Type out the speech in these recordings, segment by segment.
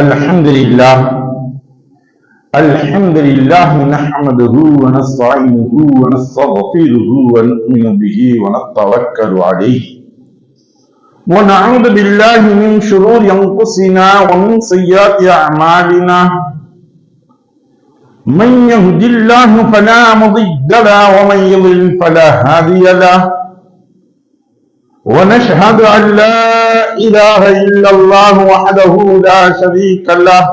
الحمد لله نحمده ونستعينه ونستغفره ونؤمن به ونتوكل عليه ونعوذ بالله من شرور انفسنا ومن سيئات اعمالنا من يهد الله فلا مضل له ومن يضلل فلا هادي له ونشهد أن لا إله إلا الله وحده لا شريك له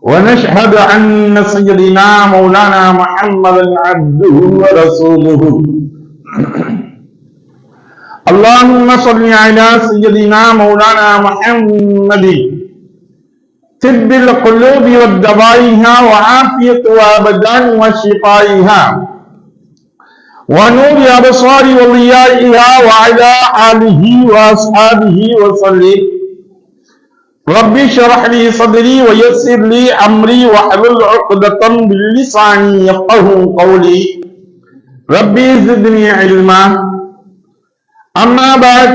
ونشهد أن سيدنا مولانا محمدا عبده ورسوله اللهم صل على سيدنا مولانا محمد طب القلوب والدوائها وعافية وأبدان وشفائها ونور أبصار وضيائها وعلى آله وأصحابه وسلم رب اشرح لي صدري ويسر لي أمري واحلل عقدة من لساني يفقهوا قولي ربي زدني علما أما بعد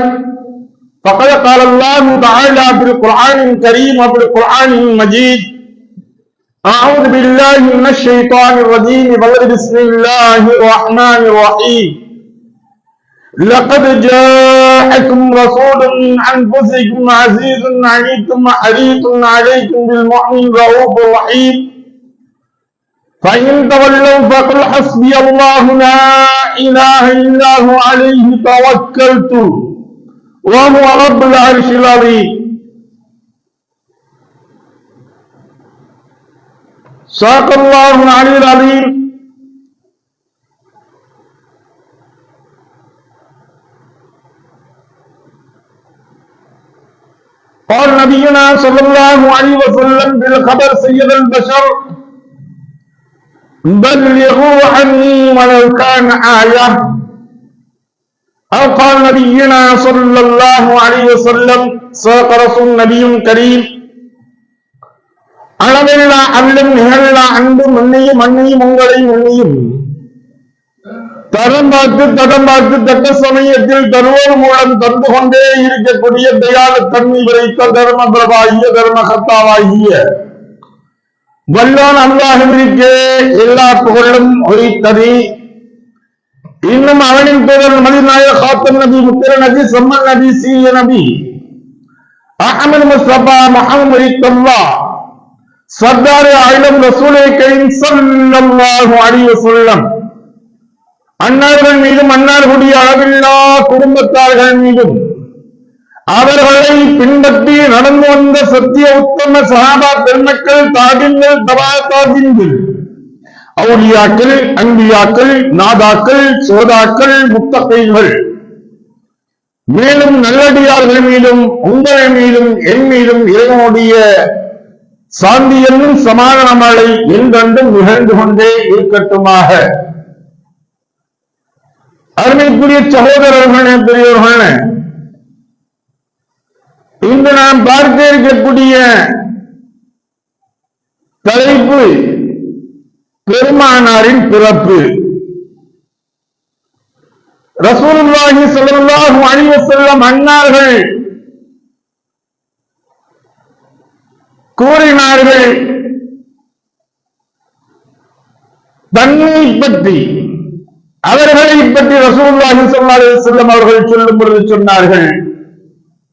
فقد قال الله تعالى في القرآن الكريم وفي القرآن المجيد أعوذ بالله من الشيطان الرجيم بسم الله الرحمن الرحيم لقد جاءكم رسول من أنفسكم عزيز عليكم حريص عليكم بالمؤمنين رؤوف رحيم فإن تولوا فقل حسبي الله لا إله إلا هو عليه توكلت وهو رب العرش العظيم صدق الله العلي العظيم قال نبينا صلى الله عليه وسلم بالخبر سيد البشر بلغوا عني ولو كان آية أو قال نبينا صلى الله عليه وسلم صدق رسول نبي كريم அளவில்லா அல்லும் நிகழா அன்பும் மண்ணையும் மண்ணையும் உங்களையும் உண்மையும் தரம் பார்த்து தக்க சமயத்தில் தருவோர் மூலம் தந்து கொண்டே இருக்கக்கூடிய தயால தன்மை விரைத்த தர்ம பிரபாகிய தர்மகத்தாவாகிய வல்லான் அல்லாஹ்விற்கே எல்லா புகழும் உரித்தது. இன்னும் அவனின் புகழ் மதிநாயக காத்தம் நபி முத்திர நபி சம்மன் நபி சீய நபி அஹ்மது முஸ்தபா முஹம்மது ஸல்லல்லாஹு சர்தார் ஆயிலம் ரசூலே கரீம் ஸல்லல்லாஹு அலைஹி வஸல்லம் அன்னார்கள் மீதும் அன்னார்களுடைய அளவில்லா குடும்பத்தார்கள் மீதும் அவர்களை பின்பற்றி நடந்து வந்த சத்திய உத்தம சஹாபா பெருமக்கள் தாபிங்கள் தபா தாபிங்கள் அவுலியாக்கள் அன்பியாக்கள் நாதாக்கள் சோதாக்கள் முத்தகைகள் மேலும் நல்லடியார்கள் மீதும் உங்கள் மீதும் என் மீதும் இறைவனுடைய சாந்தி என்னும் சமாதான மழை என்றென்றும் நிகழ்ந்து கொண்டே இருக்கட்டுமாக. அருமைக்குரிய சகோதரர்களே பெரியோர்களே, இன்று நாம் பார்க்க இருக்கக்கூடிய தலைப்பு பெருமானாரின் பிறப்பு. ரசூலுல்லாஹி ஸல்லல்லாஹு அலைஹி வஸல்லம் அன்னார்கள் கூறினார்கள், தன்னை பற்றி அவர்களை பற்றி ரசூலுல்லாஹி ஸல்லல்லாஹு அலைஹி வஸல்லம் அவர்கள் சொல்லும் பொழுது சொன்னார்கள்,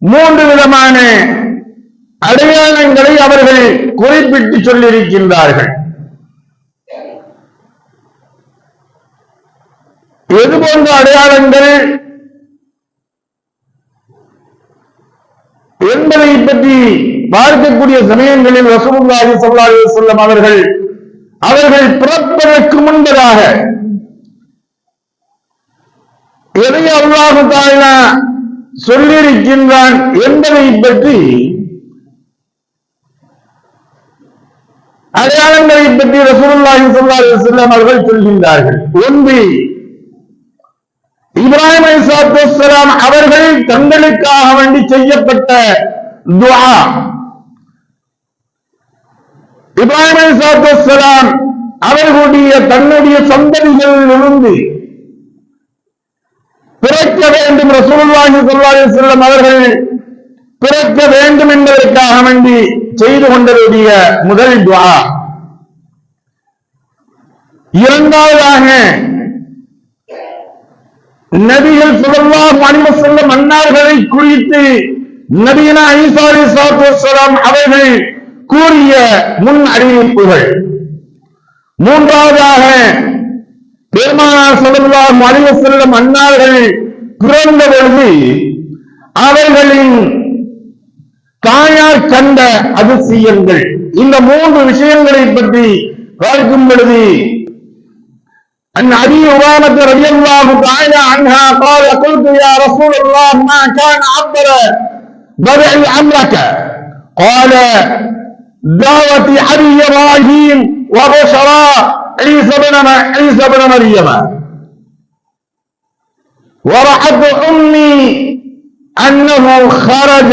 3 விதமான அடையாளங்களை அவர்கள் குறிப்பிட்டு சொல்லியிருக்கின்றார்கள். எது போன்ற அடையாளங்கள் என்பதை பற்றி பார்க்கக்கூடிய சமயங்களில் ரசூலுல்லாஹி ஸல்லல்லாஹு அலைஹி வஸல்லம் அவர்கள் பிறப்பதற்கு முன்பதாக எதை அல்லாஹ் தஆலா சொல்லியிருக்கின்றான் என்பதை பற்றி அடையாளங்களை பற்றி ரசூலுல்லாஹி ஸல்லல்லாஹு அலைஹி வஸல்லம் அவர்கள் சொல்கின்றார்கள். ஒன்று, இப்ராஹிம் அலைஹிஸ்ஸலாத்து வஸ்ஸலாம் அவர்கள் தங்களுக்காக வேண்டி செய்யப்பட்ட துஆ. இப்ராஹிம் அலைஹிஸ்ஸலாத்து வஸ்ஸலாம் அவர்களுடைய தன்னுடைய சந்ததிகளிலிருந்து பிறக்க வேண்டும் ரசூலுல்லாஹி ஸல்லல்லாஹு அலைஹி வஸல்லம் அவர்கள் பிறக்க வேண்டும் என்பதற்காக என்பதற்காக வேண்டி செய்து கொண்டதுடைய முதல் துஆ. இரண்டாவதாக நபிகள் ஸல்லல்லாஹு அலைஹி வஸல்லம் அன்னார்களை குறித்து நபியினா ஈசா அலைஹிஸ்ஸலாத்து வஸ்ஸலாம் அவர்கள் கூறிய முன் அறிவிப்புகள். மூன்றாவதாக பெருமானார் ஸல்லல்லாஹு அலைஹி வஸல்லம் அன்னார்கள் பிறந்த பொழுது அவர்களின் தாயார் கண்ட அதிசயங்கள். இந்த மூன்று விஷயங்களை பற்றி பார்க்கும் பொழுது عن أبي هريرة رضي الله تعالى عنها قال قلت يا رسول الله ما كان أفضل بدء أمرك قال دعوة أبي إبراهيم وبشرى عيسى بن مريم ورأت أمي أنه خرج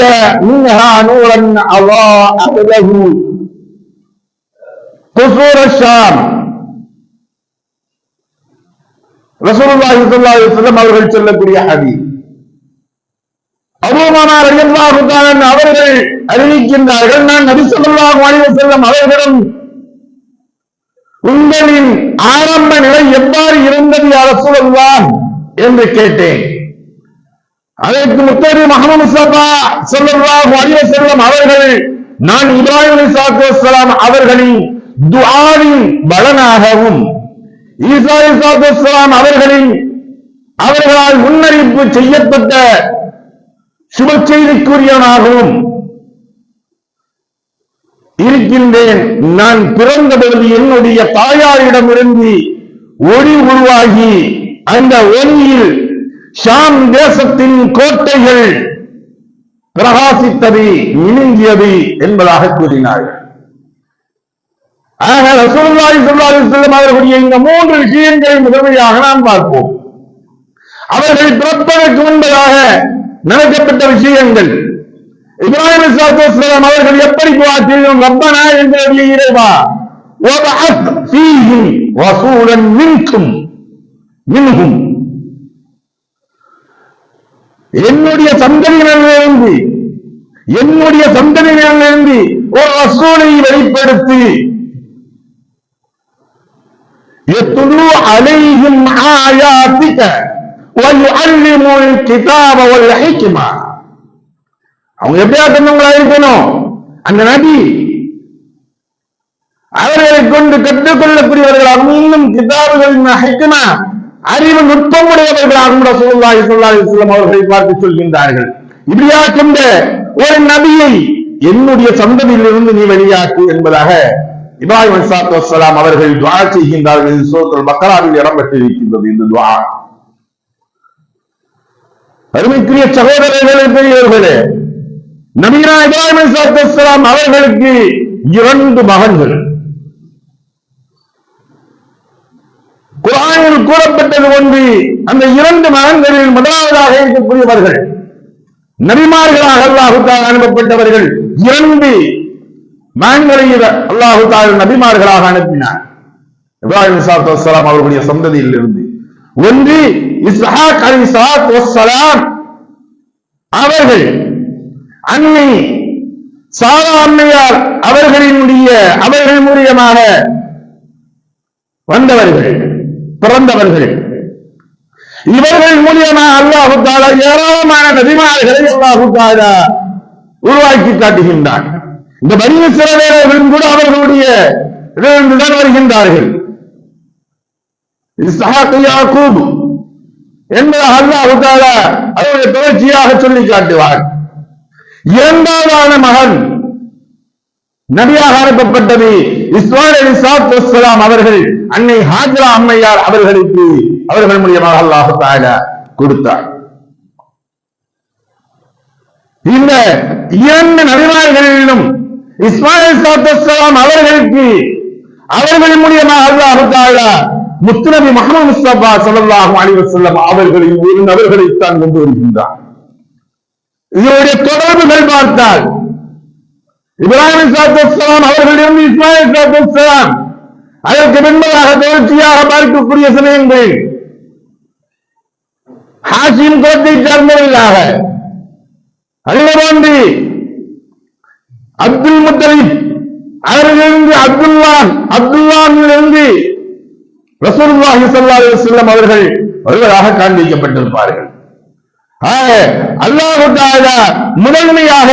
منها نورا أضاء له قصور الشام. ரசூலுல்லாஹி ஸல்லல்லாஹு அலைஹி வஸல்லம் அவர்கள் சொல்லக்கூடிய ஹதீஸ். அபூ உமாமா ரலியல்லாஹு தஆலா அவர்கள் அறிவிக்கின்றார்கள், நான் நபி ஸல்லல்லாஹு அலைஹி வஸல்லம் அவர்களிடம் உங்களின் ஆரம்ப நிலை எவ்வாறு இருந்தது யா ரசூலல்லாஹ் என்று கேட்டேன். அதற்கு முத்தனபி முஹம்மது முஸ்தபா ஸல்லல்லாஹு அலைஹி வஸல்லம் அவர்கள் நான் இப்ராஹிம் அலைஹிஸ்ஸலாத்து வஸ்ஸலாம் அவர்களின் துஆவின் பலனாகவும் ஈசா அலைஹிஸ்ஸலாத்து வஸ்ஸலாம் அவர்களால் முன்னறிவிப்பு செய்யப்பட்ட சுப செய்திக்குரியவனாகவும் இருக்கின்றேன். நான் பிறந்த பொழுது என்னுடைய தாயாரிடமிருந்து ஒளி உருவாகி அந்த ஒளியில் ஷாம் தேசத்தின் கோட்டைகள் பிரகாசித்தது, மினுங்கியது என்பதாக கூறினார்கள். ஆக ரசூலுல்லாஹி ஸல்லல்லாஹு அலைஹி வஸல்லம் அவர்களுடைய இந்த மூன்று விஷயங்களை முதன்மையாக நாம் பார்ப்போம். அவர்கள் பிறப்பதற்கு முன்பதாக நடக்கப்பட்ட விஷயங்கள். இப்ராஹிம் அலைஹிஸ்ஸலாத்து வஸ்ஸலாம் அவர்கள் எப்படி துஆ செய்தோம், ரப்பனா எங்களுடைய இறைவா வபஅத் ஃபீஹிம் ரசூலன் மின்ஹும் என்னுடைய சந்ததியினரிலிருந்து ஒரு ரசூலை வெளிப்படுத்தி யத்லூ அலைஹிம் ஆயாத்திக வயுஅல்லிமுல் கிதாப வல் ஹிக்மா. அவங்க எப்படியாட்டவங்களா இருக்கணும், அந்த நபி அவர்களை கொண்டு கற்றுக்கொள்ளக்கூடியவர்களாகவும் இன்னும் கிதாபுகளின் ஹிக்மா அறிவு நுட்பமுடையவர்களாகவும் ரசூலுல்லாஹி ஸல்லல்லாஹு அலைஹி வஸல்லம் அவர்களை பார்த்து சொல்கின்றார்கள். இப்படியாக்கின்ற ஒரு நபியை என்னுடைய சந்ததியிலிருந்து நீ வெளியாக்கு என்பதாக இப்ராஹிம் அலைஹிஸ்ஸலாத்து வஸ்ஸலாம் அவர்கள் துஆ செய்கின்றார்கள். சூரத்துல் பக்ராவில் இடம்பெற்றிருக்கின்றது இந்த துஆ. அருமைக்குரிய சகோதரர்களே, பெரியவர்களே, நபினா இப்ராஹிம் அலைஹிஸ்ஸலாத்து வஸ்ஸலாம் அவர்களுக்கு 2 மகன்கள். குர்ஆனில் கூறப்பட்டது ஒன்று, அந்த 2 மகன்களில் முதலாவதாக இருக்கக்கூடியவர்கள் நபிமார்களாக அல்லாஹ் தஆலா அனுப்பப்பட்டவர்கள். 2 மகன்களை அல்லாஹ் தஆலா நபிமார்களாக அனுப்பினார் இப்ராஹிம் அலைஹிஸ்ஸலாத்து வஸ்ஸலாம் அவர்களுடைய சந்ததியில் இருந்து. ஒன்று இஸ்ஹாக் அலைஹிஸ்ஸலாத்து வஸ்ஸலாம் அவர்கள், அன்னை சாரா அம்மையார் அவர்கள் மூலியமாக வந்தவர்கள், பிறந்தவர்கள். இவர்கள் மூலியமாக அல்லாஹ் தஆலா ஏராளமான நபிமார்களை அல்லாஹ் தஆலா உருவாக்கி காட்டுகின்றார். இந்த பனி இஸ்ரவேலர்களும் கூட அவர்களுடைய இதிலிருந்துதான் வருகின்றார்கள். இஸ்ஹாக் யாக்கூப் என்பதாக அல்லாஹ் தஆலா அவருடைய தொடர்ச்சியாக சொல்லி காட்டுவார். 2வது மகன் நபியாக அனுப்பப்பட்டது இஸ்மாயில் அலைஹிஸ்ஸலாத்து வஸ்ஸலாம் அவர்கள் அன்னை ஹாஜரா அம்மையார் அவர்களுக்கு அவர்கள் மூலமாக அல்லாஹ் தஆலா கொடுத்தார். இந்த 2 நபிமார்களிலும் இஸ்மாயில் அலைஹிஸ்ஸலாத்து வஸ்ஸலாம் அவர்களுக்கு அவர்கள் மூலமாக அல்லாஹ் தஆலா முத்துநபி முஹம்மது முஸ்தபா ஸல்லல்லாஹு அலைஹி வஸல்லம் அவர்களின் ஒரு நபர்களைத்தான் கொண்டு வருகின்றார். இதனுடைய தொடர்புகள் பார்த்தால் இப்ராஹிம் அலைஹிஸ்ஸலாத்து வஸ்ஸலாம் அவர்களிடம் இஸ்மாயில் அலைஹிஸ்ஸலாத்து வஸ்ஸலாம் அதற்கு பின்பதாக தொடர்ச்சியாக பார்க்கக்கூடிய சமயங்கள் ஹாஷிம் கோட்டை சார்ந்தவர்களாக அதுபோன்று அப்துல் முத்தலிப் அவர்களிலிருந்து அப்துல்லாவிலிருந்து ரசூலுல்லாஹி ஸல்லல்லாஹு அலைஹி வஸல்லம் அவர்கள் ஒருவராக காண்பிக்கப்பட்டிருப்பார்கள். அல்லாஹ் தஆலா முதன்மையாக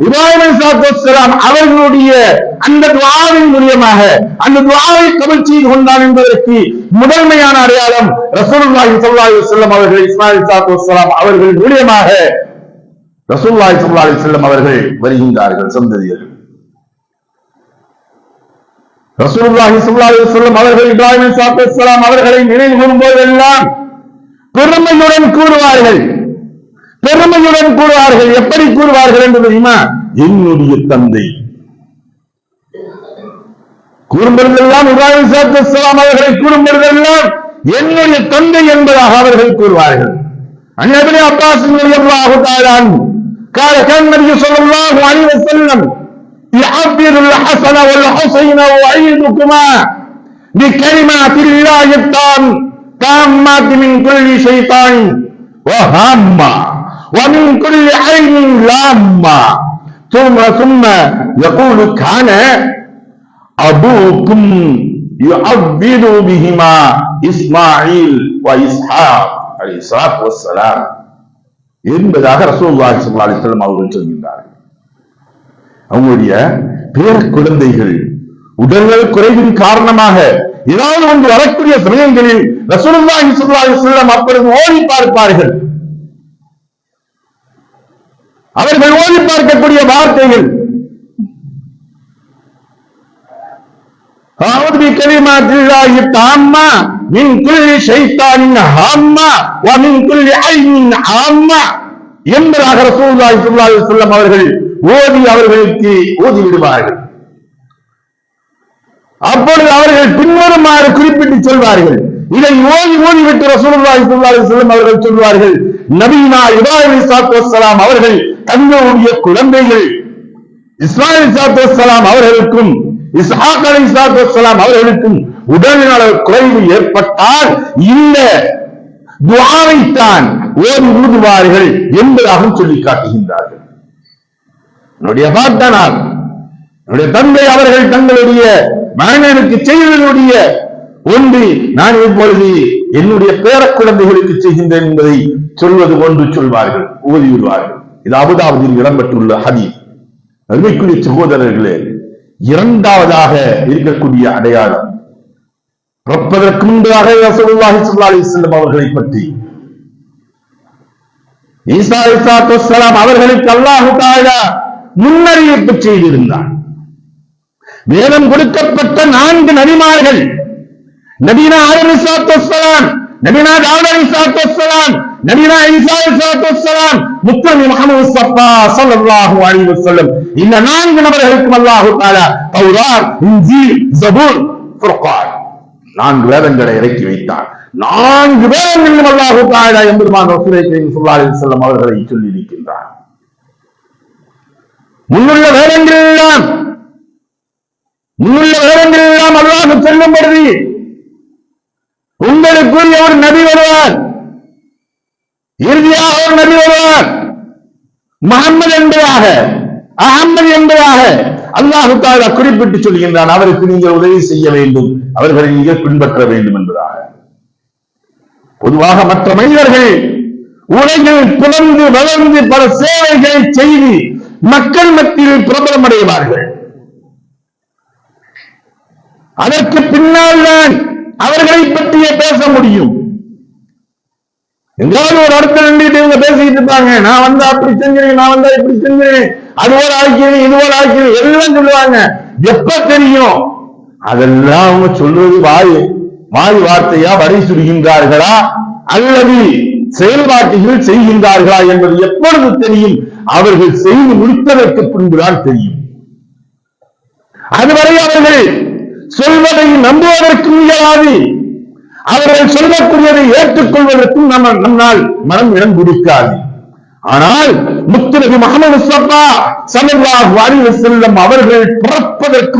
இப்ராஹிம் அலைஹிஸ்ஸலாம் அவர்களுடைய அந்த துஆவின் மூலமாக அந்த துஆவை கபூல் செய்து கொண்டான் என்பதற்கு முதன்மையான அடையாளம் ரசூலுல்லாஹி ஸல்லல்லாஹு அலைஹி வஸல்லம் அவர்கள் இஸ்மாயில் அலைஹிஸ்ஸலாம் அவர்கள் மூலமாக ரசூலுல்லாஹி ஸல்லல்லாஹு அலைஹி வஸல்லம் அவர்கள் வருகின்றார்கள். சந்ததியர்கள் ரசூலுல்லாஹி ஸல்லல்லாஹு அலைஹி வஸல்லம் அவர்கள் இப்ராஹிம் அலைஹிஸ்ஸலாம் அவர்களை நினைவு கூறும்போதெல்லாம் பெருமையுடன் கூறுவார்கள். எப்படி கூறுவார்கள் என்று தெரியுமா? என்னுடைய தந்தை கூறும்பொழுதெல்லாம் இப்ராஹிம் அலைஹிஸ்ஸலாம் அவர்களை கூறும்பொழுதெல்லாம் என்னுடைய தந்தை என்பதாக அவர்கள் கூறுவார்கள். عن ابن عباس رضي الله تعالى عنه قال كان النبي صلى الله عليه وسلم يعبر الحسن والحسين وأعيذكما بكلمات الله التامات من كل شيطان وهامة ومن كل عين لامة ثم يقول كان أبوكم يعبر بهما إسماعيل وإسحاق عليه الصلاة والسلام என்பதாக ரசூலுல்லாஹி ஸல்லல்லாஹு அலைஹி வஸல்லம் அவர்கள் சொல்கிறார்கள். அவங்களுடைய பேர குழந்தைகள் உடல்நல குறைவின் காரணமாக ஏதாவது ஒன்று வரக்கூடிய சமயங்களில் ரசூலுல்லாஹி ஸல்லல்லாஹு அலைஹி வஸல்லம் அப்பொழுது ஓடி பார்ப்பார்கள். அவர்கள் ஓடி பார்க்கக்கூடிய வார்த்தைகள் அஊது பிகலிமாத்தில்லாஹி தஆம்மா மின் குல்லி ஷைத்தானின் ஹாம்மா வ மின் குல்லி ஐனின் ஆம்மா என்பதாக ரசூலுல்லாஹி ஸல்லல்லாஹு அலைஹி வஸல்லம் அவர்கள் அவர்களுக்கு ஓதி விடுவார்கள். அப்பொழுது அவர்கள் பின்வருமாறு குறிப்பிட்டு சொல்வார்கள். இதை ஓதி விட்டு ரசூலுல்லாஹி ஸல்லல்லாஹு அலைஹி வஸல்லம் அவர்கள் சொல்வார்கள், நபினா இப்ராஹிம் அலைஹிஸ்ஸலாம் அவர்கள் தங்களுடைய குழந்தைகள் இஸ்மாயில் அலைஹிஸ்ஸலாம் அவர்களுக்கும் இஸ்ஹாக் அலைஹிஸ்ஸலாம் அவர்களுக்கும் உடல்நல குறைவு ஏற்பட்டால் இந்த துஆவைத்தான் ஓதுவார்கள் என்பதாக சொல்லி காட்டுகின்றார்கள். என்னுடைய பாட்டனார் என்னுடைய தந்தை அவர்கள் தங்களுடைய மகனுக்கு செய்ததனுடைய ஒன்று நான் இப்பொழுது என்னுடைய பேர குழந்தைகளுக்கு செய்கின்றேன் என்பதை சொல்வது ஒன்று சொல்வார்கள், ஓதிவிடுவார்கள். இது அபுதாபியில் இடம்பெற்றுள்ள ஹதீஸ். அருமைக்குரிய சகோதரர்களே, இரண்டாவதாக இருக்கக்கூடிய அடையாளம் பிறப்பதற்கு முன்பாக ரசூலுல்லாஹி ஸல்லல்லாஹு அலைஹி வஸல்லம் அவர்களை பற்றி ஈசா அலைஹிஸ்ஸலாம் அவர்களுக்கு அல்லாஹ் தஆலா முன்னறிவிப்பு செய்திருந்தார். வேதம் கொடுக்கப்பட்ட 4 நபிமார்கள், நபினா ஆதம் அலைஹிஸ்ஸலாம், நபினா தாவூத் அலைஹிஸ்ஸலாம், நபினா ஈசா அலைஹிஸ்ஸலாம், முத்தனபி முஹம்மது முஸ்தபா ஸல்லல்லாஹு அலைஹி வஸல்லம், இந்த 4 நபர்களுக்கும் அல்லாஹ் தஆலா தௌராத், இன்ஜீல், ஜபூர், ஃபுர்கான் 4 வேதங்களை இறக்கி வைத்தார். 4 வேதங்களிலும் அல்லாஹ் தஆலா எம்பெருமான் ரசூலை ஸல்லல்லாஹு அலைஹி வஸல்லம் அவர்களை சொல்லி இருக்கின்றார். முன்னுள்ள வேதங்கள் எல்லாம் அல்லாஹ் சொல்லும் பொழுது உங்களுக்குரிய ஒரு நபி வருவார், இறுதியாக ஒரு நபி வருவார், முஹம்மது என்பதாக, அஹ்மது என்பதாக அல்லாஹ் தஆலா குறிப்பிட்டு சொல்கின்றான். அவருக்கு நீங்கள் உதவி செய்ய வேண்டும், அவர்களை நீங்கள் பின்பற்ற வேண்டும் என்பதாக. பொதுவாக மற்ற மனிதர்கள் உலகில் பிறந்து வளர்ந்து பல சேவைகளை செய்து மக்கள் மத்தியில் பிரபலம் அடைவார்கள். அதற்கு பின்னால் தான் அவர்களை பற்றியே பேச முடியும். எங்காவது ஒரு இடத்துல நின்றுட்டு இவங்க பேசிக்கிட்டு இருப்பாங்க, நான் வந்தா அப்படி செஞ்சேன், நான் வந்தா இப்படி செஞ்சேன், அது ஒரு ஆக்கியது இது ஒரு ஆக்கியது எல்லாம் சொல்லுவாங்க. எப்ப தெரியும்? அதெல்லாம் அவங்க சொல்றது வாய் வார்த்தையா வரை சுடுகின்றார்களா அல்லது செயல்பாட்டுகள் செய்கின்றார்களா என்பது எப்பொழுது தெரியும்? அவர்கள் செய்து முடித்ததற்கு பின்புதான் தெரியும். அதுவரை அவர்கள் சொல்வதை நம்புவதற்கும் இயலாது, அவர்கள் சொல்லக்கூடியதை ஏற்றுக்கொள்வதற்கும் நம்மால் மனம் இடம் கொடுக்காது. ஆனால் முத்துநபி முஹம்மது முஸ்தபா ஸல்லல்லாஹு அலைஹி வஸல்லம் அவர்கள் பிறப்பதற்கு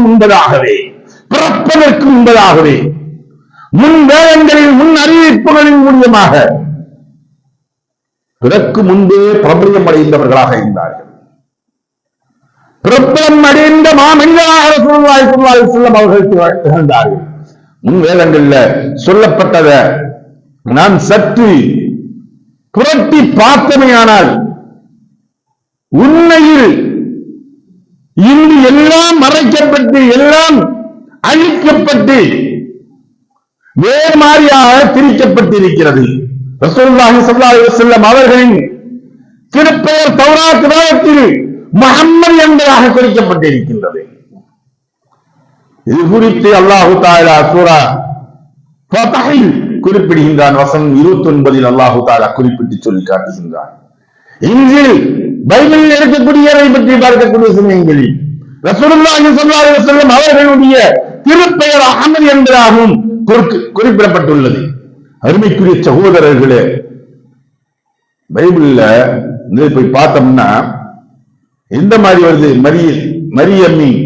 முன்பதாகவே முன் வேதங்களில் முன் அறிவிப்புகளின் மூலமாக பிறக்கு முன்பே பிரபல்யம் அடைந்தவர்களாக இருந்தார்கள். பிரபலம் அடைந்த மாமனிதனாக ரசூலுல்லாஹி ஸல்லல்லாஹு அலைஹி வஸல்லம் அவர்கள் திகழ்ந்தார்கள். முன் வேதங்கள்ல சொல்லப்பட்டத நாம் சற்று புரட்டி பார்த்தமையானால் உண்மையில் இன்று எல்லாம் மறைக்கப்பட்டு எல்லாம் அழிக்கப்பட்டு வேறு மாதிரியாக திரிக்கப்பட்டிருக்கிறது. ரசூலுல்லாஹி ஸல்லல்லாஹு அலைஹி வஸல்லம் அவர்களின் திருப்பெயர் தௌராத் வேதத்தில் முஹம்மது என்பதாக குறிக்கப்பட்டிருக்கின்றது. இது குறித்து அல்லாஹு தஆலா சூரா ஃபத்ஹில் குறிப்பிடுகின்றான். வசனம் 29 அல்லாஹு தஆலா குறிப்பிட்டு சொல்லி காட்டுகின்றான். இன்ஜில் பைபிளில் இருக்கக்கூடியதை பற்றி பார்க்கக்கூடிய சமயங்களில் ரசூலுல்லாஹி ஸல்லல்லாஹு அலைஹி வஸல்லம் அவர்களுடைய திருப்பெயர் அஹ்மது என்பதாகவும் குறிப்பிடப்பட்டுள்ளது. அருமைக்குரிய சகோதரர்களே, பைபிள்ல போய் பார்த்தோம்னா எந்த மாதிரி வருது? மரியம்மின்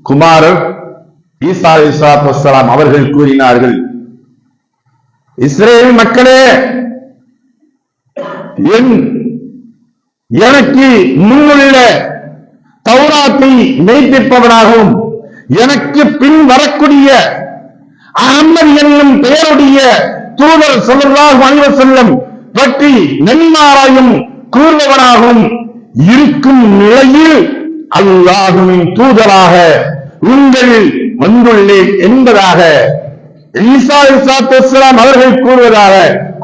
குமாரர் ஈசா அலைஹிஸ்ஸலாத்து வஸ்ஸலாம் அவர்கள் கூறினார்கள், இஸ்ரேல் மக்களே, எனக்கு முன்னுள்ள தௌராத்தை மெய்ப்பிப்பவனாகவும் எனக்கு பின் வரக்கூடிய அஹ்மது என்னும் பெயருடைய தூதர் ஸல்லல்லாஹு அலைஹி வஸல்லம் பற்றி நன்மாராயம் கூறுபவனாகவும் இருக்கும் நிலையில் அல்லாஹ்வின் தூதராக உங்கள் வந்துள்ளேன் என்பதாக ஈசா அலைஹிஸ்ஸலாத்து வஸ்ஸலாம் அவர்கள்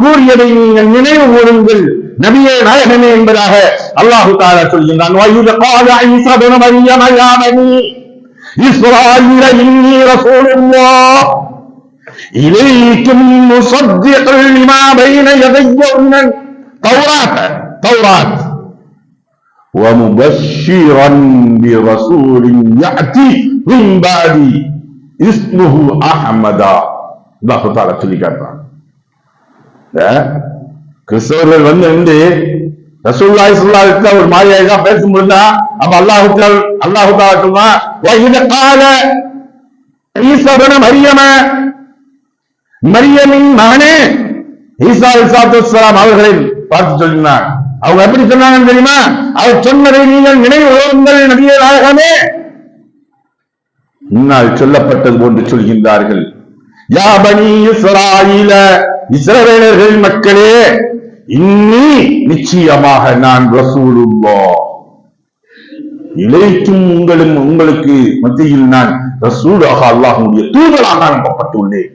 கூறியதை நீங்கள் நினைவு கூறுங்கள் நபியே நாயகமே என்பதாக அல்லாஹு தஆலா சொல்கின்றான். வயுத قال عيسى ابن مريم يا بني إسرائيل إني رسول الله إليكم مصدقا لما بين يدي من التوراة ومبشرا برسول يأتي من بعدي اسمه أحمد. அல்லாஹு தஆலா சொல்லி காட்டுறான். கிறிஸ்தவர்கள் வந்து ரசூலுல்லாஹி ஸல்லல்லாஹு அலைஹி வஸல்லம் ஒரு மாரியாக பேசும்போது அப்ப அல்லாஹ் தஆலா சொல்றான், وَإِذْ قَالَ عِيسَى ابْنُ مَرْيَمَ மரியமின் மகனே ஈசா அலைஹிஸ்ஸலாத்து வஸ்ஸலாம் அவர்களை பார்த்து சொல்லினார். அவங்க எப்படி சொன்னாங்க தெரியுமா? அவர் சொன்னதை நீங்கள் நினைவு கூறுங்கள் நபியே நாயகமே. முன்னால் சொல்லப்பட்டது போன்று சொல்கின்றார்கள். யா பனி இஸ்ராயீல, இஸ்ரவேலர்கள் மக்களே, இன்னி நிச்சயமாக நான் ரசூலுல்லாஹ், இலைக்கும் உங்களுக்கு மத்தியில் நான் ரசூலாக அல்லாஹ்வுடைய தூதராக அனுப்பப்பட்டுள்ளேன்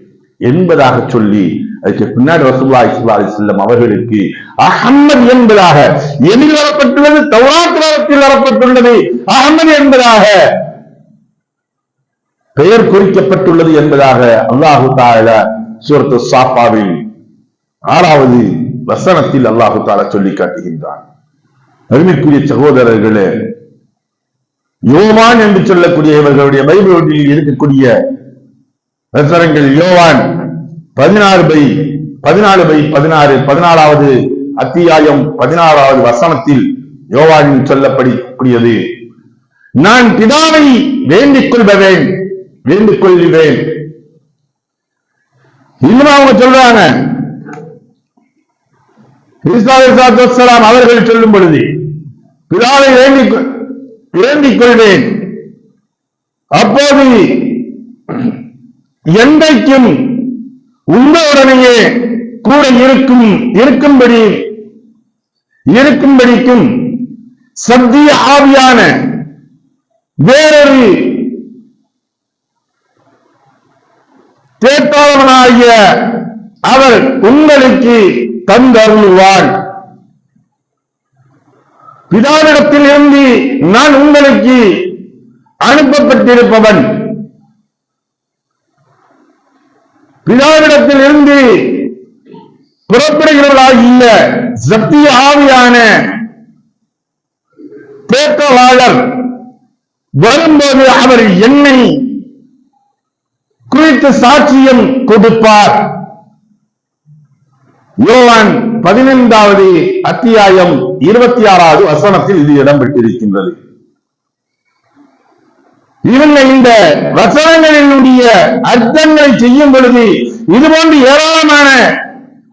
என்பதாக சொல்லி அதுக்கு பின்னாடி ரசூலுல்லாஹி ஸல்லல்லாஹு அலைஹி வஸல்லம் அவர்களுக்கு அஹ்மத் என்பதாக எதில் வரப்பட்டுள்ளது? தௌராத் வேதத்தில் வரப்பட்டுள்ளது. அஹ்மத் என்பதாக பெயர் குறிக்கப்பட்டுள்ளது என்பதாக அல்லாஹு தஆலா சூரத்து ஸாஃபாவில் 6வது வசனத்தில் அல்லாஹு தஆலா சொல்லி காட்டுகின்றான். அருமைக்குரிய சகோதரர்களே, யோவான் என்று சொல்லக்கூடிய இவர்களுடைய பைபிளில் இருக்கக்கூடிய வசனங்கள் யோவான் 14:14 அத்தியாயம் 16வது வசனத்தில் யோவானில் சொல்லப்படக்கூடியது, நான் பிதாவை வேண்டிக் கொள்வேன். இன்னும் அவங்க சொல்றாங்க, ஈசா அலைஹிஸ்ஸலாத்து வஸ்ஸலாம் அவர்கள் சொல்லும் பொழுது பிதாவை வேண்டிக் கொள்வேன், அப்போது என்றைக்கும் உங்களுடனேயே கூட இருக்கும்படிக்கும் சத்திய ஆவியான வேறொரு தேட்டாளவனாகிய அவர் உங்களுக்கு தந்தருள்வான். பிதாவிடத்தில் இருந்து நான் உங்களுக்கு அனுப்பப்பட்டிருப்பவன், பிதாவிடத்தில் இருந்து புறப்படுகிறவர்களாகிய சத்திய ஆவியான தேட்டவாளர் வரும்போது அவர் என்னை குறித்து சாட்சியம் கொடுப்பார். யோவான் 15வது அத்தியாயம் 26வது வசனத்தில் இது இடம்பெற்றிருக்கின்றது. இவங்க இந்த வசனங்களினுடைய அர்த்தங்களை செய்யும் பொழுது இதுபோன்று ஏராளமான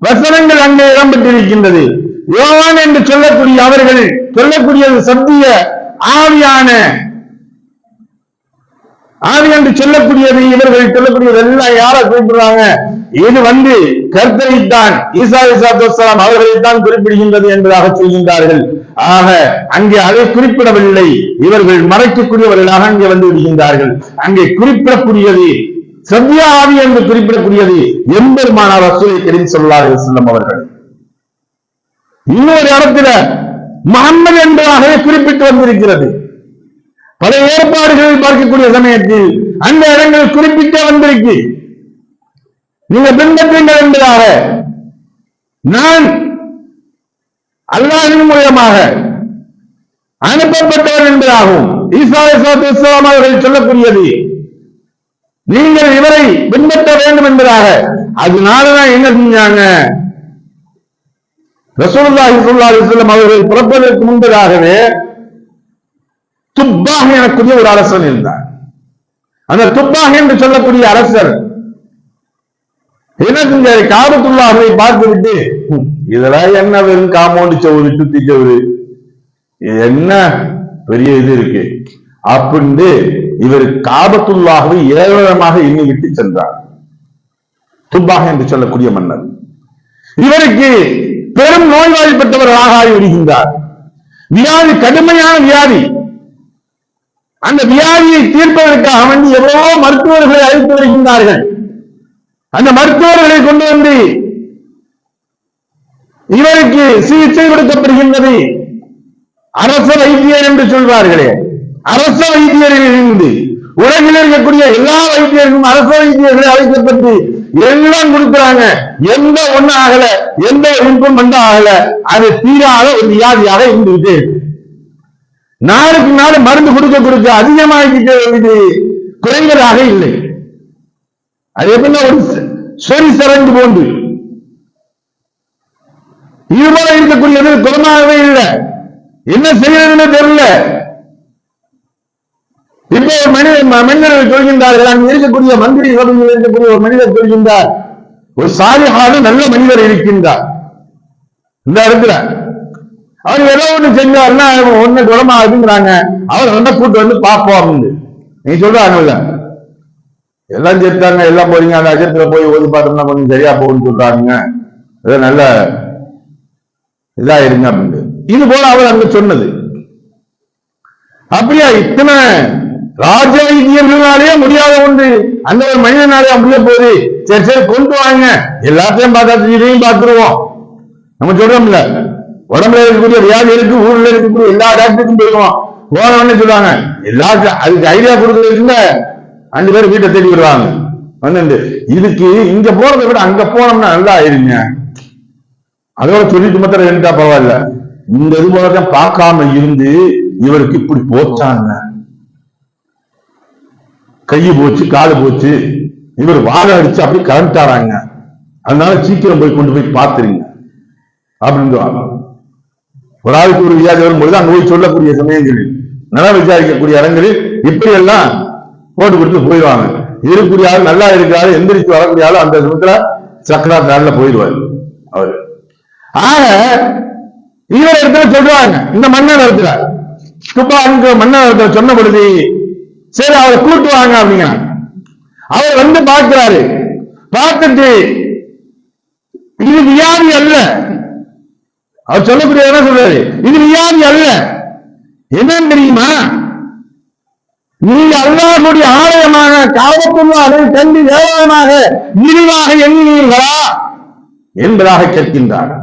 வசனங்கள் அங்கே இடம்பெற்றிருக்கின்றது. யோவான் என்று சொல்லக்கூடிய அவர்கள் சொல்லக்கூடியது சத்திய ஆவியான ஆவி என்று சொல்லக்கூடியது இவர்கள் சொல்லக்கூடியது எல்லாம் யாரை குறிப்பிடுறாங்க? இது கர்த்தரைத்தான், ஈசா அலைஹிஸ்ஸலாம் அவர்களைத்தான் குறிப்பிடுகின்றது என்பதாக சொல்கின்றார்கள். ஆக அங்கே அதை குறிப்பிடவில்லை, இவர்கள் மறைக்கக்கூடியவர்களாக அங்கே வந்து விடுகின்றார்கள். அங்கே குறிப்பிடக்கூடியது சத்திய ஆவி என்று குறிப்பிடக்கூடியது எம்பெருமானார் ரசூலை கரீம் ஸல்லல்லாஹு அலைஹி வஸல்லம் அவர்கள். இன்னொரு இடத்துல முஹம்மது என்பதாக குறிப்பிட்டு வந்திருக்கிறது. பல ஏற்பாடுகளில் பார்க்கக்கூடிய சமயத்தில் அந்த இடங்கள் குறிப்பிட்ட வந்திருக்கு. நீங்க பின்பற்றுங்கள் என்பதாக நான் அல்லாஹ்வின் மூலமாக அனுப்பப்பட்டவர் என்பதாகவும் ஈசா அலைஹிஸ்ஸலாம் அவர்கள் சொல்லக்கூடியது நீங்கள் இவரை பின்பற்ற வேண்டும் என்பதாக. அதனாலதான் என்ன செஞ்சாங்க? ரசூலுல்லாஹி ஸல்லல்லாஹு அலைஹி வஸல்லம் அவர்கள் பிறப்பதற்கு முன்பதாகவே துப்பாஹ் எனக்கூடிய ஒரு அரசன் இருந்தார். அந்த துப்பாஹ் என்று சொல்லக்கூடிய அரசர் என்ன செஞ்சாரு? காபத்துல்லாஹை பார்த்துவிட்டு, இதெல்லாம் என்ன வெறும் காம்பவுண்ட் சவுறு, சுத்தி சவுறு, என்ன பெரிய இது இருக்கு அப்படின்னு இவர் காபத்துல்லாஹை ஏளனமாக எண்ணிவிட்டு சென்றார். துப்பாஹ் என்று சொல்லக்கூடிய மன்னர் இவருக்கு பெரும் நோய்வாய்ப்பட்டவர்களாக ஆகிவிடுகின்றார். வியாதி, கடுமையான வியாதி. அந்த வியாதியை தீர்ப்பதற்காக வேண்டி எவ்வளவோ மருத்துவர்களை அழைத்து வருகின்றார்கள். அந்த மருத்துவர்களை கொண்டு வந்து இவருக்கு சிகிச்சை கொடுக்கப்படுகின்றது. அரச வைத்தியர் என்று சொல்வார்களே, அரச வைத்தியரில் இருந்து உலகில் இருக்கக்கூடிய எல்லா வைத்தியர்களும் அரச வைத்தியர்களை அழைக்கப்பட்டு எல்லாம் கொடுக்கிறாங்க. எந்த ஒண்ணு ஆகல, எந்த ஒன்றும் வந்து ஆகல. அது தீராத ஒரு வியாதியாக இருந்துகிட்டே நாளுக்கு நாள் மருந்து கொடுக்க அதிகமாகிட்டு இது குறைவதாக இல்லை. அது எப்படின்னா ஒரு சொறி சரங்கு போன்று இதுபோல இருக்கக்கூடியது குணமாகவே இல்லை. என்ன செய்யறதுன்னு தெரியல. இப்போ மனிதர்கள் சொல்கின்றார்கள், அங்கு இருக்கக்கூடிய மந்திரி சபையில் இருக்கக்கூடிய ஒரு மனிதர் சொல்கின்றார், ஒரு சாலிஹான நல்ல மனிதர் இருக்கின்றார் இந்த இடத்துல. அவர் ஏதோ ஒண்ணு செஞ்சாருன்னா ஒண்ணு குணமாகுதுங்கிறாங்க. அவர் வந்து கூட்டு வந்து பார்ப்போம் அப்படின்னு நீ சொல்றாங்கல்ல, எல்லாம் சேர்த்தாங்க, எல்லாம் போறீங்க, அந்த அஜத்துல போய் ஓதி பார்த்தோம்னா கொஞ்சம் சரியா போகும்னு சொல்றாங்க, ஏதோ நல்ல இதா இருங்க அப்படின்னு. இது போல அவர் அங்க சொன்னது. அப்படியா இத்தனை ராஜ வைத்தியர்களாலேயே முடியாத ஒன்று அந்த ஒரு மனிதனாலே முடிய போகுது. சரி சரி கொண்டு வாங்க, எல்லாத்தையும் பார்த்தாச்சு, இதையும் பார்த்துருவோம். நம்ம சொல்றோம்ல, உடம்புல இருக்கக்கூடிய வியாதிகளுக்கு ஊர்ல இருக்கக்கூடிய எல்லா டாக்டருக்கும் போயிடுவோம். போனவொடனே சொல்லுவாங்க எல்லாருக்கும் அதுக்கு ஐடியா கொடுக்கறதுக்குள்ள 5 பேர் வீட்டை தேடி விடுவாங்க. வந்து இதுக்கு இங்க போறதை விட அங்க போனோம்னா நல்லா ஆயிருங்க, அதோட சொல்லிட்டு மாத்திரம் இருந்தா பரவாயில்ல, இந்த இது போலதான் பார்க்காம இருந்து இவருக்கு இப்படி போச்சாங்க, கையை போச்சு காலு போச்சு, இவர் வாழை அடிச்சு அப்படி கரண்டாராங்க, அதனால சீக்கிரம் போய் கொண்டு போய் பார்த்துருங்க அப்படின்னு. ஒரு ஆளுக்கு ஒரு வியாதி வரும்பொழுது அங்க போய் சொல்லக்கூடிய சமயங்களில் நல விசாரிக்கக்கூடிய இடங்களில் இப்படி எல்லாம் போட்டு கொடுத்து போயிடுவாங்க. இருக்கக்கூடிய ஆள் நல்லா இருக்காரு, எந்திரிச்சு வரக்கூடிய ஆள் அந்த சமயத்துல சக்கராத் நாள்ல போயிடுவாரு அவரு. ஆக இவர் இடத்துல சொல்றாங்க, இந்த மன்னர் இடத்துல துப்பாங்க மன்னர் இடத்துல சொன்ன பொழுது சரி அவரை கூட்டுவாங்க அப்படிங்க. அவர் வந்து பார்க்கிறாரு, பார்த்துட்டு இது வியாதி அல்ல, அவர் சொல்லக்கூடிய என்ன சொல்றாரு, இது வியாதி அல்ல, என்னன்னு தெரியுமா, நீங்க அல்லாஹ்வுடைய ஆலயமாக காபத்துல்லாஹை கண்டு தேவாலயமாக விரிவாக எண்ணினீர்களா என்பதாக கேட்கின்றார்.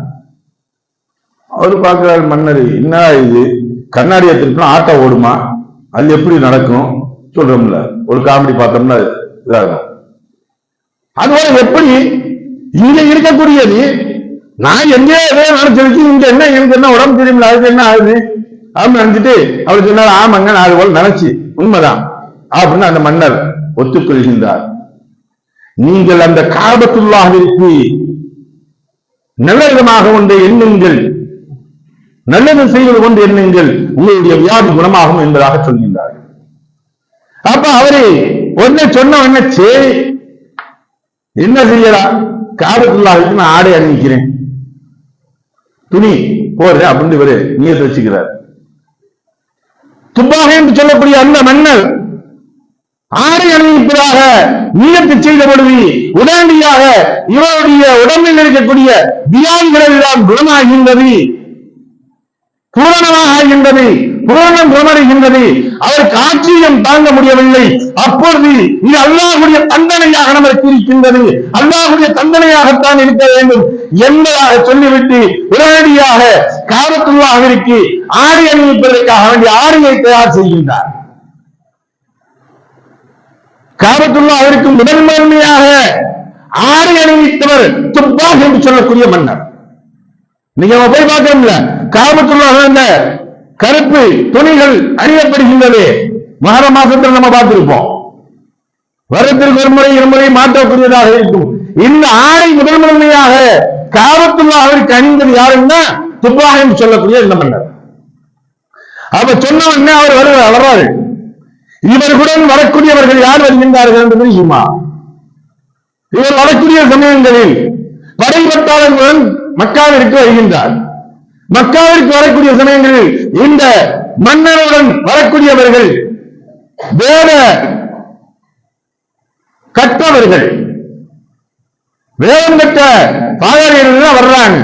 அவர் பார்க்கிறார் மன்னர், என்ன இது கண்ணாடியை திருப்பினா ஆட்டோ ஓடுமா, அது எப்படி நடக்கும் சொல்றோம்ல, ஒரு காமெடி பார்த்தோம்னா இதாகும். அதுபோல எப்படி இங்க இருக்கக்கூடியது நான் எங்கேயோ நினைச்சிருச்சு, இங்க என்ன எனக்கு என்ன உடம்பு தெரியுமில்ல, அதுக்கு என்ன ஆகுது அப்படின்னு நினைச்சிட்டு அவர் சொன்னார், ஆமாங்க நான் அது போல நினைச்சு உண்மைதான் அப்படின்னு அந்த மன்னர் ஒத்துக்கொள்கின்றார். நீங்கள் அந்த காபத்துல்லாஹ்விற்கு நல்ல விதமாக ஒன்றை எண்ணுங்கள், நல்லது செய்வது கொண்டு எண்ணுங்கள், உங்களுடைய வியாதி குணமாகும் என்பதாக சொல்கின்றார். அப்ப அவரு ஒன்ன சொன்ன உடனே சரி என்ன செய்யலாம், காபத்துல்லாஹ்வுக்கு நான் ஆடை அணிவிக்கிறேன், துணி போடுறேன் அப்படின்னு இவரு நியத்து வச்சுக்கிறார். துப்பாக என்று சொல்லக்கூடிய அந்த மன்னர் என்பதாக நியத்து செய்த பொழுது உடனடியாக இவருடைய உடம்பில் இருக்கக்கூடிய வியாதிகள் எல்லாம் குணமாகின்றது, பூரணமாக ஆகின்றது, பூரணம் குணமடைகின்றது. அவருக்கு ஆச்சரியம் தாங்க முடியவில்லை. அப்பொழுது இது அல்லாஹ்வுடைய தண்டனையாக நமக்கு இருக்கின்றது, அல்லாஹ்வுடைய தண்டனையாகத்தான் இருக்க வேண்டும் என்பதாக சொல்லிவிட்டு உடனடியாக காபத்துல்லாஹ்விற்கு ஆடை அணிவிப்பதற்காக வேண்டிய ஆடையை தயார் செய்கின்றார். காபத்துல்லாஹ்விற்கு முதன்மையாக ஆடை அணிவித்தவர் துப்பாக் என்று சொல்லக்கூடிய மன்னர். நீங்க போய் பார்க்கணும்ல, காபத்துல்லாஹ்ல கருப்பு துணிகள் அணியப்படுகின்றது. மஹரம் மாசத்தில் நம்ம பார்த்திருப்போம். வருடத்திற்கு ஒரு முறை இருமுறை மாற்றக்கூடியதாக இருக்கும். இந்த ஆடை முதன்மையாக காபத்துல்லாஹ்விற்கு அணிந்தது யாருன்னா துப்பாக் என்று சொல்லக்கூடிய இந்த மன்னர். அப்ப சொன்ன உடனே அவர் வர்றாரு. இவர்களுடன் வரக்கூடியவர்கள் யார் வருகின்றார்கள் என்று தெரியுமா? இவர் வரக்கூடிய சமயங்களில் படைப்பட்டாளர்களுடன் மக்காவிற்கு வருகின்றார். மக்காவிற்கு வரக்கூடிய சமயங்களில் இந்த மன்னருடன் வரக்கூடியவர்கள் வேத கற்றவர்கள், வேதம் கற்ற பாதிரியார்கள் வர்றாங்க.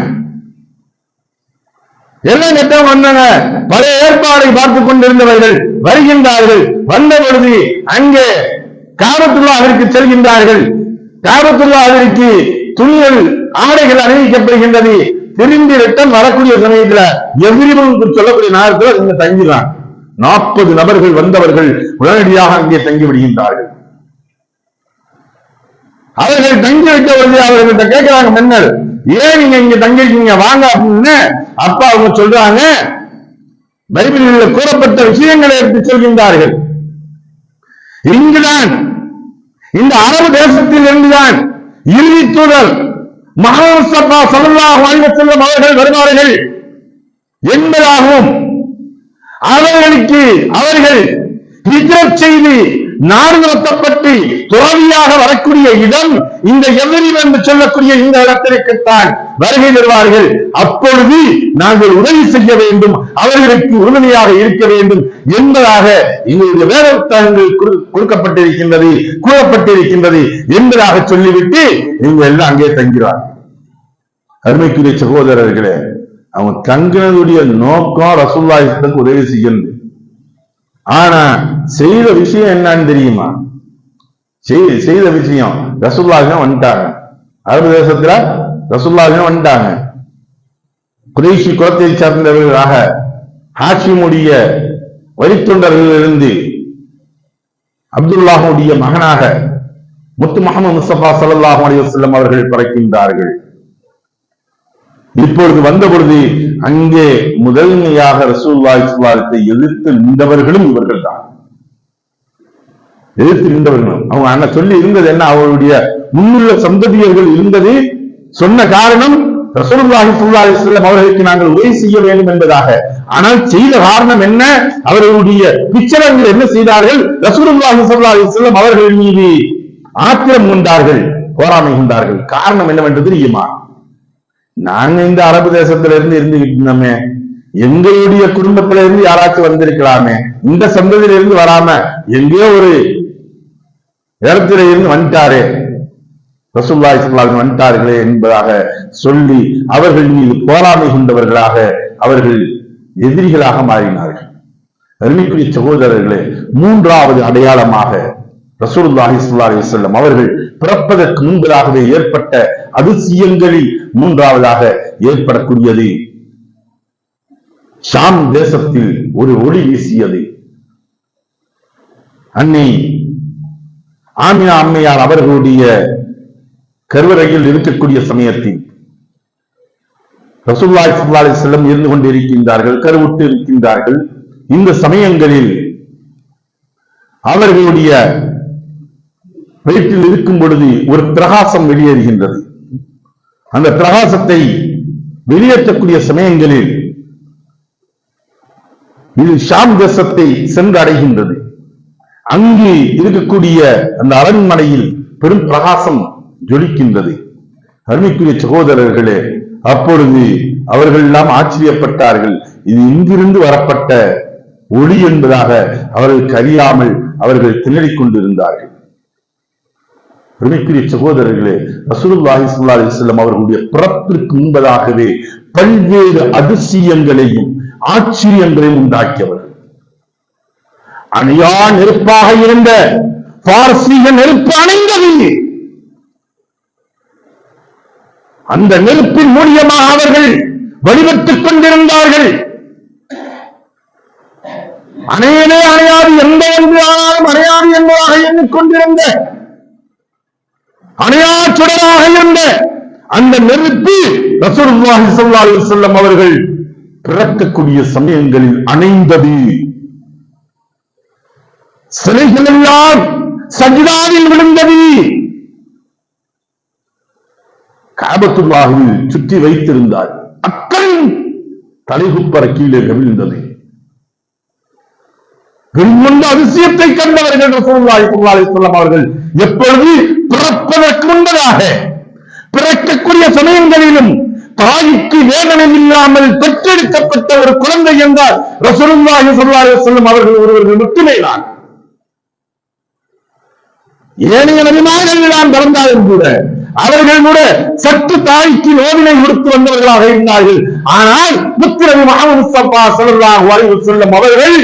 எல்லாம் கற்றவங்க வந்தாங்க. பல ஏற்பாடை பார்த்துக் கொண்டிருந்தவர்கள் வருகின்றார்கள். வந்த பொழுது அங்கே காபத்துல்லாஹ்விற்கு செல்கின்றார்கள். காபத்துல்லாஹ்விற்கு துணிகள் ஆடைகள் அணிவிக்கப்படுகின்றது. திரும்பி ரிட்டன் வரக்கூடிய சமயத்தில் எவ்ரிபுக்கு சொல்லக்கூடிய நேரத்தில் இங்க தங்கிதான் 40 நபர்கள் வந்தவர்கள் உடனடியாக அங்கே தங்கி விடுகின்றார்கள். அவர்கள் தங்கி வைத்த பொழுது அவர்கள்ட்ட கேட்கிறாங்க, மன்னர் ஏன் நீங்க இங்க தங்கிருக்கீங்க, வாங்க அப்படின்னு. அப்ப அவங்க சொல்றாங்க, பைபிளில் கூறப்பட்ட விஷயங்களை எடுத்து சொல்கின்றார்கள். இங்குதான் இந்த அரபு தேசத்தில் இருந்துதான் இறுதி தூதர் முஹம்மது முஸ்தபா ஸல்லல்லாஹு அலைஹி வஸல்லம் அவர்கள் வருவார்கள் என்பதாகவும், அவர்கள் ஹிஜ்ரத் செய்து நாடு நடத்தப்பட்டு துறவியாக வரக்கூடிய இடம் இந்த எவ்ரிப் என்று சொல்லக்கூடிய இந்த இடத்திற்குத்தான் வருகை தருவார்கள். அப்பொழுது நாங்கள் உதவி செய்ய வேண்டும், அவர்களுக்கு உறுதுணையாக இருக்க வேண்டும் என்பதாக எங்களுடைய வேத புத்தகங்கள் கொடுக்கப்பட்டிருக்கின்றது, கூறப்பட்டிருக்கின்றது என்பதாக சொல்லிவிட்டு இவங்க எல்லாம் அங்கே தங்கிறார். அருமைக்குரிய சகோதரர்களே, அவங்க தங்கினதுடைய நோக்கம் ரசூலுல்லாஹி உதவி செய்யணும். ஆனா செய்த விஷயம் என்னன்னு தெரியுமா? செய்த விஷயம் ரசூலுல்லாஹி வந்துட்டாங்க. அரபு தேசத்துல ரசூலுல்லாஹி வந்துட்டாங்க. குறைஷி குலத்தை சார்ந்தவர்களாக ஹாஷிமுடைய வழித்தொண்டர்களிலிருந்து அப்துல்லாஹுடைய மகனாக முத்து முஹம்மது முஸ்தபா ஸல்லல்லாஹு அலைஹி வஸல்லம் அவர்கள் பிறக்கின்றார்கள். இப்பொழுது வந்த பொழுது அங்கே முதன்மையாக ரசூலுல்லாஹி ஸல்லல்லாஹு அலைஹி வஸல்லம் எதிர்த்து நின்றவர்களும் இவர்கள் தான். எதிர்த்து நின்றவர்களும் அவங்க அண்ணன் சொல்லி இருந்தது என்ன, அவருடைய முன்னுள்ள சந்ததியர்கள் இருந்தது சொன்ன காரணம் ரசூலுல்லாஹி ஸல்லல்லாஹு அலைஹி வஸல்லம் அவர்களுக்கு நாங்கள் உதவி செய்ய வேண்டும் என்பதாக. ஆனால் செய்த காரணம் என்ன, அவர்களுடைய பிச்சரங்கள் என்ன செய்தார்கள், ரசூலுல்லாஹி ஸல்லல்லாஹு அலைஹி வஸல்லம் அவர்கள் மீது ஆத்திரம் கொண்டார்கள், போராமை கொண்டார்கள். காரணம் என்னவென்று தெரியுமா? நாங்க இந்த அரபு தேசத்துல இருந்து இருந்துகிட்டு இருந்தோமே, எங்களுடைய குடும்பத்தில இருந்து யாராச்சும் வந்திருக்கலாமே, இந்த சந்ததியில இருந்து வராம எங்கேயோ ஒரு இடத்துல இருந்து வந்துட்டாரே, ரசூலுல்லாஹி ஸல்லல்லாஹு அலைஹி வஸல்லம் வந்துட்டார்களே என்பதாக சொல்லி அவர்கள் மீது போராமை கொண்டவர்களாக அவர்கள் எதிரிகளாக மாறினார்கள். அருமைக்குரிய சகோதரர்களே, மூன்றாவது அடையாளமாக ரசூலுல்லாஹி ஸல்லல்லாஹு அலைஹி வஸல்லம் அவர்கள் பிறப்பதற்கு முன்பதாகவே ஏற்பட்ட அதிசயங்களில் மூன்றாவதாக ஏற்படக்கூடியது, ஷாம் தேசத்தில் ஒரு ஒளி வீசியது. அன்னை ஆமினா அம்மையார் அவர்களுடைய கருவறையில் இருக்கக்கூடிய சமயத்தில் ரசூலுல்லாஹி ஸல்லல்லாஹு அலைஹி வஸல்லம் இருந்து கொண்டிருக்கின்றார்கள், கருவுற்று இருக்கின்றார்கள். இந்த சமயங்களில் அவர்களுடைய வயிற்றில் இருக்கும் பொழுது ஒரு பிரகாசம் வெளியேறுகின்றது. அந்த பிரகாசத்தை வெளியேற்றக்கூடிய சமயங்களில் இது ஷாம் தேசத்தை சென்று அடைகின்றது. அங்கு இருக்கக்கூடிய அந்த அரண்மனையில் பெரும் பிரகாசம் ஜொலிக்கின்றது. அருமைக்குரிய சகோதரர்களே, அப்பொழுது அவர்கள் எல்லாம் ஆச்சரியப்பட்டார்கள். இது இங்கிருந்து வரப்பட்ட ஒளி என்பதாக அவர்களுக்கு அறியாமல் அவர்கள் திணறிக் கொண்டிருந்தார்கள். பெருமைக்குரிய சகோதரர்களே, ரசூலுல்லாஹி ஸல்லல்லாஹு அலைஹி வஸல்லம் அவர்களுடைய பிறப்பிற்கு முன்பதாகவே பல்வேறு அதிசயங்களையும் ஆச்சரியங்களையும் உண்டாக்கியவர். அணையா நெருப்பாக இருந்த பார்சீக நெருப்பு அணைந்தது. அந்த நெருப்பின் மூலியமாக அவர்கள் வழிபட்டுக் கொண்டிருந்தார்கள். அணையவே அணையாது, எந்த ஒன்று ஆனாலும் அணையாது என்பதாக எண்ணிக்கொண்டிருந்த அணையா சுடராக இருந்த அந்த நெருப்பு ரசூலுல்லாஹி ஸல்லல்லாஹு அலைஹி வஸல்லம் அவர்கள் பிறக்கக்கூடிய சமயங்களில் அணைந்தது. சிலைகள் எல்லாம் சஜ்தாவில் விழுந்தது. கஅபத்துல்லாஹில் சுற்றி வைத்திருந்தார். அக்கல் தலைகுப்பர கீழே கவிழ்ந்தது. வெளிவந்த அதிசயத்தை கண்டவர்கள் ரசூலுல்லாஹி ஸல்லல்லாஹு அலைஹி வஸல்லம் அவர்கள் எப்பொழுது பிறப்பதற்கு முன்பதாக பிறக்கக்கூடிய சமயங்களிலும் தாய்க்கு வேதனை இல்லாமல் பெற்றெடுக்கப்பட்ட ஒரு குழந்தை என்றால் ரசூலுல்லாஹி ஸல்லல்லாஹு அலைஹி வஸல்லம் அவர்கள் ஒருவர்கள் மட்டுமே தான். ஏனைய நபிமார்கள் எல்லாம் பிறந்தாலும் கூட அவர்கள் கூட சற்று தாய்க்கு நோவினை கொடுத்து வந்தவர்களாக இருந்தார்கள். ஆனால் முத்துநபி முஹம்மது முஸ்தபா ஸல்லல்லாஹு அலைஹி வஸல்லம் அவர்கள்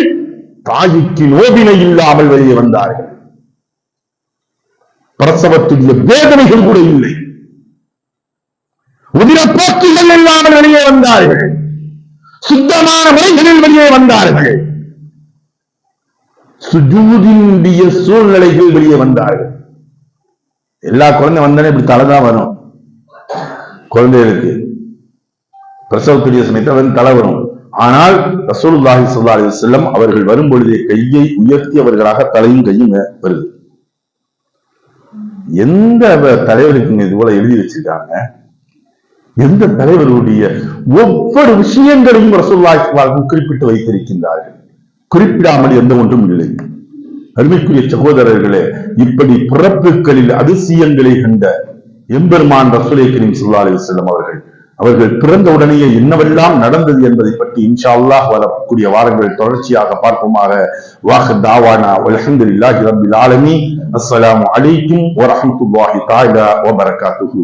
தாய்க்கு நோவினை இல்லாமல் வெளியே வந்தார்கள். பிரசவத்துடைய வேதனைகள் கூட இல்லை. உதிரப்போக்குகள் இல்லாமல் வெளியே வந்தார்கள். சுத்தமான முறைகளில் வெளியே வந்தார்கள். சுஜூதினுடைய சூழ்நிலைகள் வெளியே வந்தார்கள். எல்லா குழந்தை வந்தானே இப்படி தலைதான் வரும். குழந்தைகளுக்கு பிரசவத்துடைய சமயத்தில் தலை வரும். ஆனால் ரசூலுல்லாஹி ஸல்லல்லாஹு அலைஹி வஸல்லம் அவர்கள் வரும் பொழுதே கையை உயர்த்தியவர்களாக தலையும் கையும் வருது. எந்த தலைவருக்கு இது போல எழுதி வச்சிருக்காங்க? எந்த தலைவருடைய ஒவ்வொரு விஷயங்களையும் ரசூலுல்லாஹி ஸல்லல்லாஹு அலைஹி வஸல்லம் குறிப்பிட்டு வைத்திருக்கின்றார்கள். குறிப்பிடாமல் எந்த ஒன்றும் இல்லை. அருமைக்குரிய சகோதரர்களே, இப்படி பிறப்புகளில் அதிசயங்களை கண்ட எம்பெருமான் ரசூலை கரீம் ஸல்லல்லாஹு அலைஹி வஸல்லம் அவர்கள் பிறந்த உடனேயே என்னவெல்லாம் நடந்தது என்பதை பற்றி இன்ஷா அல்லாஹ் வரக்கூடிய வாரங்களில் தொடர்ச்சியாக பார்ப்போமாக. வாஹிர் தாவானா வல்ஹம்துலில்லாஹி ரப்பில் ஆலமீன். அஸ்ஸலாமு அலைக்கும் வரஹ்மத்துல்லாஹி தஆலா வபரகாத்துஹு.